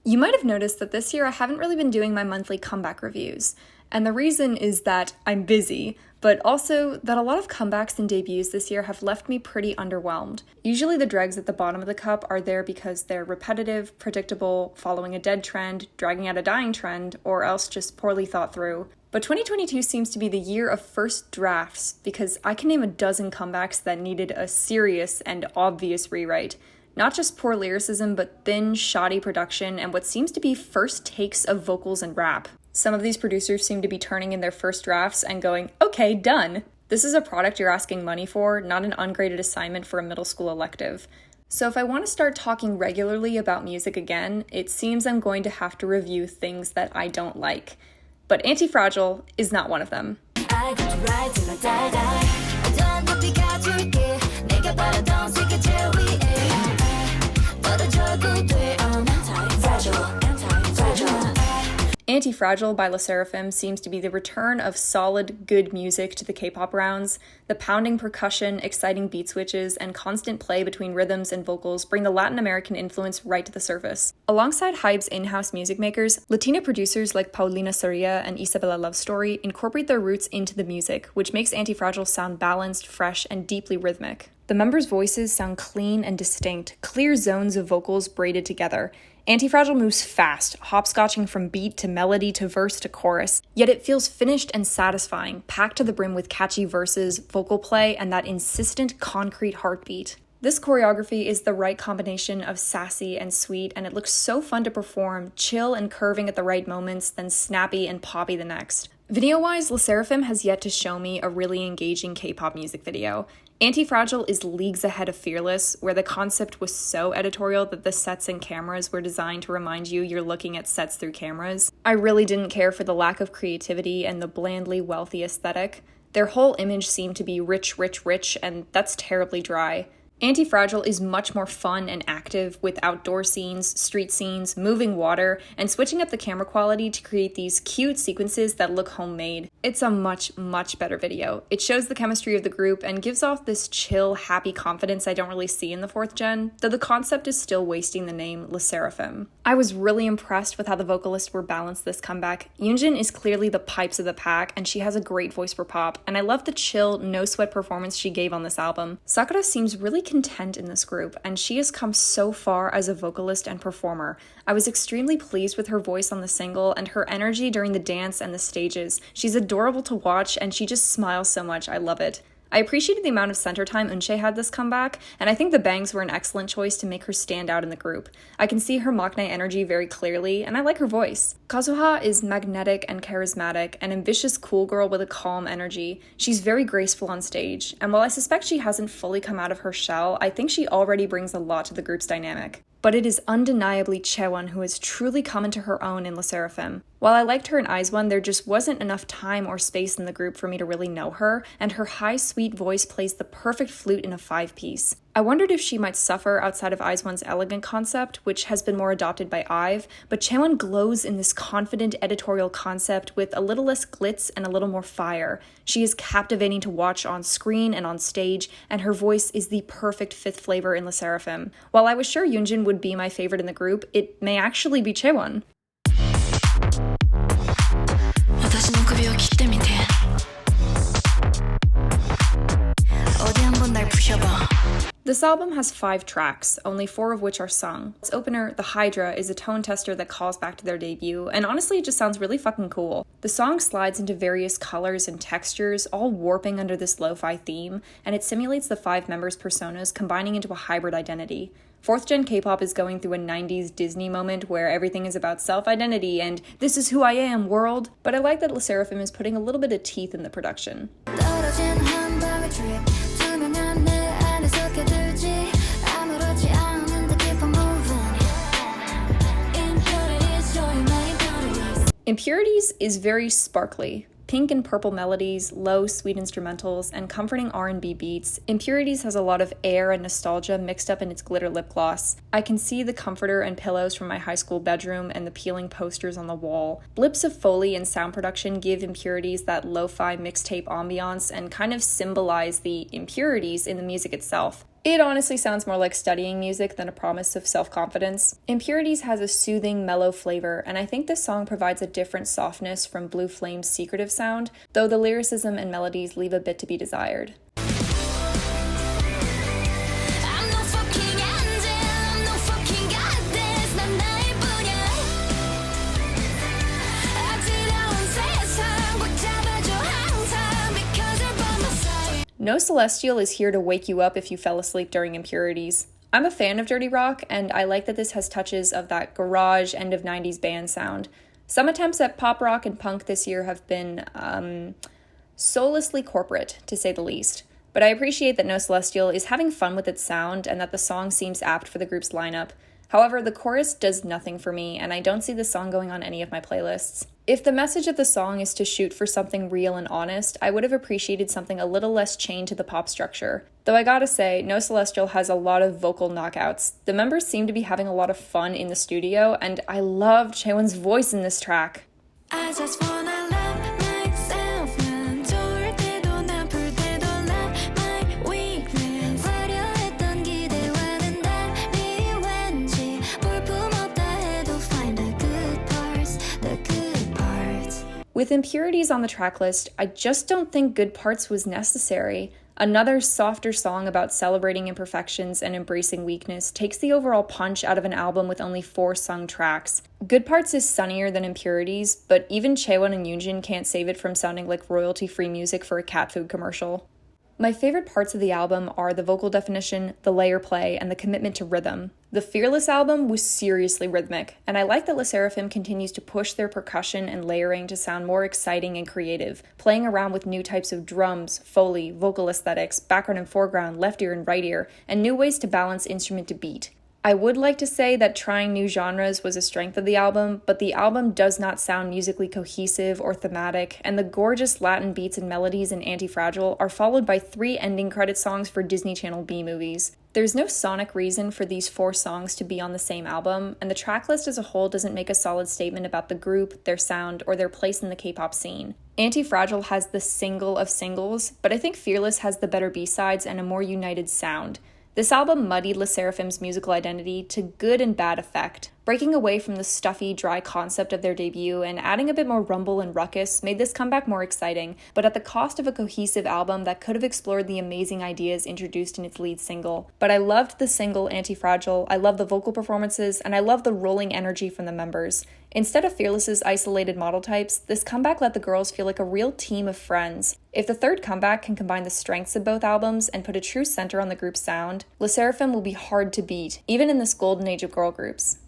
You might have noticed that this year I haven't really been doing my monthly comeback reviews, and the reason is that I'm busy, but also that a lot of comebacks and debuts this year have left me pretty underwhelmed. Usually the dregs at the bottom of the cup are there because they're repetitive, predictable, following a dead trend, dragging out a dying trend, or else just poorly thought through. But 2022 seems to be the year of first drafts because I can name a dozen comebacks that needed a serious and obvious rewrite. Not just poor lyricism, but thin, shoddy production and what seems to be first takes of vocals and rap. Some of these producers seem to be turning in their first drafts and going, okay, done. This is a product you're asking money for, not an ungraded assignment for a middle school elective. So if I want to start talking regularly about music again, it seems I'm going to have to review things that I don't like. But Antifragile is not one of them. Antifragile by Sserafim seems to be the return of solid, good music to the K-pop rounds. The pounding percussion, exciting beat switches, and constant play between rhythms and vocals bring the Latin American influence right to the surface. Alongside HYBE's in-house music makers, Latina producers like Paulina Sarria and Isabella Love Story incorporate their roots into the music, which makes Antifragile sound balanced, fresh, and deeply rhythmic. The members' voices sound clean and distinct, clear zones of vocals braided together. Antifragile moves fast, hopscotching from beat to melody to verse to chorus, yet it feels finished and satisfying, packed to the brim with catchy verses, vocal play, and that insistent, concrete heartbeat. This choreography is the right combination of sassy and sweet, and it looks so fun to perform, chill and curving at the right moments, then snappy and poppy the next. Video-wise, Sserafim has yet to show me a really engaging K-pop music video. Antifragile is leagues ahead of Fearless, where the concept was so editorial that the sets and cameras were designed to remind you you're looking at sets through cameras. I really didn't care for the lack of creativity and the blandly wealthy aesthetic. Their whole image seemed to be rich, rich, rich, and that's terribly dry. Antifragile is much more fun and active with outdoor scenes, street scenes, moving water, and switching up the camera quality to create these cute sequences that look homemade. It's a much, much better video. It shows the chemistry of the group and gives off this chill, happy confidence I don't really see in the 4th gen, though the concept is still wasting the name Sserafim. I was really impressed with how the vocalists were balanced this comeback. Yoonjin is clearly the pipes of the pack, and she has a great voice for pop, and I love the chill, no-sweat performance she gave on this album. Sakura seems really content in this group, and she has come so far as a vocalist and performer. I was extremely pleased with her voice on the single and her energy during the dance and the stages. She's adorable to watch, and she just smiles so much. I love it. I appreciated the amount of center time Eunchae had this comeback, and I think the bangs were an excellent choice to make her stand out in the group. I can see her maknae energy very clearly, and I like her voice. Kazuha is magnetic and charismatic, an ambitious cool girl with a calm energy. She's very graceful on stage, and while I suspect she hasn't fully come out of her shell, I think she already brings a lot to the group's dynamic. But it is undeniably Chaewon who has truly come into her own in Sserafim. While I liked her in IZ*ONE, there just wasn't enough time or space in the group for me to really know her, and her high, sweet voice plays the perfect flute in a 5-piece. I wondered if she might suffer outside of IZ*ONE's elegant concept, which has been more adopted by IVE, but Chaewon glows in this confident editorial concept with a little less glitz and a little more fire. She is captivating to watch on screen and on stage, and her voice is the perfect 5th flavor in Sserafim. While I was sure Yoonjin would be my favorite in the group, it may actually be Chaewon. This album has 5 tracks, only 4 of which are sung. Its opener, The Hydra, is a tone tester that calls back to their debut, and honestly it just sounds really fucking cool. The song slides into various colors and textures, all warping under this lo-fi theme, and it simulates the 5 members' personas combining into a hybrid identity. 4th gen K-pop is going through a 90s Disney moment where everything is about self-identity and this is who I am, world, but I like that Sserafim is putting a little bit of teeth in the production. Impurities is very sparkly. Pink and purple melodies, low, sweet instrumentals, and comforting R&B beats, Impurities has a lot of air and nostalgia mixed up in its glitter lip gloss. I can see the comforter and pillows from my high school bedroom and the peeling posters on the wall. Blips of Foley and sound production give Impurities that lo-fi mixtape ambiance and kind of symbolize the impurities in the music itself. It honestly sounds more like studying music than a promise of self-confidence. Impurities has a soothing, mellow flavor, and I think this song provides a different softness from Blue Flame's secretive sound, though the lyricism and melodies leave a bit to be desired. No Celestial is here to wake you up if you fell asleep during Impurities. I'm a fan of dirty rock, and I like that this has touches of that garage end of 90s band sound. Some attempts at pop rock and punk this year have been soullessly corporate, to say the least. But I appreciate that No Celestial is having fun with its sound and that the song seems apt for the group's lineup. However, the chorus does nothing for me, and I don't see the song going on any of my playlists. If the message of the song is to shoot for something real and honest, I would have appreciated something a little less chained to the pop structure. Though I gotta say, No Celestial has a lot of vocal knockouts. The members seem to be having a lot of fun in the studio, and I love Chaewon's voice in this track. I just wanna love myself. 난 좋을 때도 나쁠 때도 love my weakness. 화려했던 기대와는 달리 왠지 볼품없다 해도 find the good parts. With Impurities on the tracklist, I just don't think Good Parts was necessary. Another softer song about celebrating imperfections and embracing weakness takes the overall punch out of an album with only 4 sung tracks. Good Parts is sunnier than Impurities, but even Chaewon and Yoonjin can't save it from sounding like royalty-free music for a cat food commercial. My favorite parts of the album are the vocal definition, the layer play, and the commitment to rhythm. The Fearless album was seriously rhythmic, and I like that Sserafim continues to push their percussion and layering to sound more exciting and creative, playing around with new types of drums, foley, vocal aesthetics, background and foreground, left ear and right ear, and new ways to balance instrument to beat. I would like to say that trying new genres was a strength of the album, but the album does not sound musically cohesive or thematic, and the gorgeous Latin beats and melodies in Antifragile are followed by 3 ending credit songs for Disney Channel B movies. There's no sonic reason for these 4 songs to be on the same album, and the tracklist as a whole doesn't make a solid statement about the group, their sound, or their place in the K-pop scene. Antifragile has the single of singles, but I think Fearless has the better B-sides and a more united sound. This album muddied Sserafim's musical identity to good and bad effect. Breaking away from the stuffy, dry concept of their debut and adding a bit more rumble and ruckus made this comeback more exciting, but at the cost of a cohesive album that could have explored the amazing ideas introduced in its lead single. But I loved the single Antifragile, I love the vocal performances, and I love the rolling energy from the members. Instead of Fearless's isolated model types, this comeback let the girls feel like a real team of friends. If the third comeback can combine the strengths of both albums and put a true center on the group's sound, Sserafim will be hard to beat, even in this golden age of girl groups.